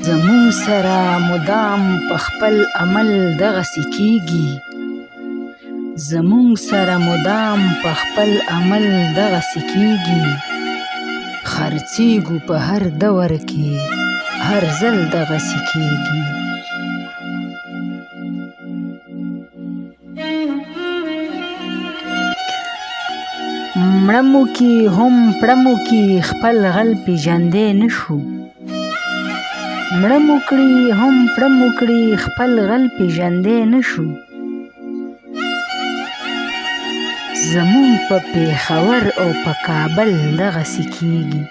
زموږ سره مدام په خپل عمل دغسې کېږي. زموږ سره مدام په خپل عمل دغسې کېږي. خرڅېږو په هر دور کې هر ځل دغسې کېږي. مړه مو کې هم پړه مو کې خپل غل پېژندی نه شو. مړه مو کړي هم پړه مو کړي خپل غل پېژندی نه شو. زموږ په پېښور او په کابل دغسې کېږي.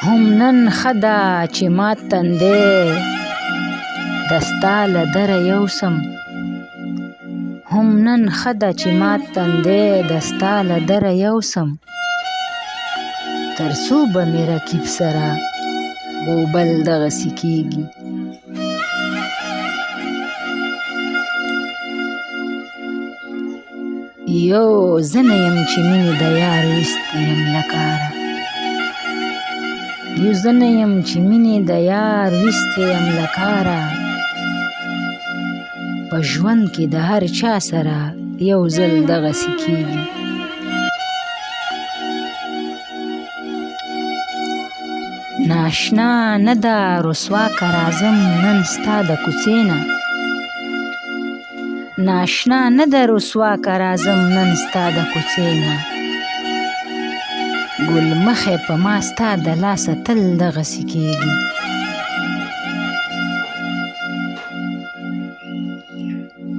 هم نن ښه ده چې ما تندی د ستا له دره یوسم. هم نن ښه ده چې ما تندی د ستا له دره یوسم. تر څو به مې رقیب سره غوبل دغسې کېږي. یو زه نه یم چې مینې د یار ویستی یم له کاره. یو زه نه یم چې مینې د یار ویستی یم له کاره. په ژوند کې د هر چا سره یو ځل دغسې کېږي. ناشنا نه ده رسوا که راځم نن ستا د کوڅې نه. ناشنا نه ده رسوا که راځم نن ستا د کوڅې نه. ګل مخی په ما ستا د لاسه تل دغسې کېږي.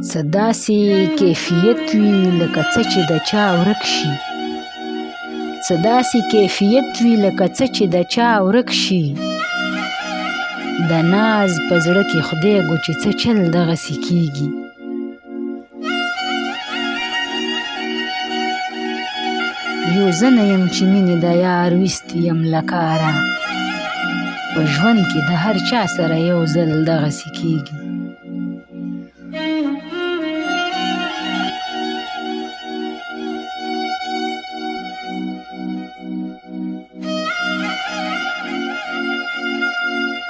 څه داسې کیفیت وي لکه څه چې د چا ورک شي. څه داسې کیفیت وي لکه څه چې د چا ورک شي. د ناز په زړه کې خدای ګو چې څه چل دغسې کېږي. یو زه نه یم چې مینې د یار ویستی یم له کاره. په ژوند کې د هر چا سره یو ځل دغسې کېږي.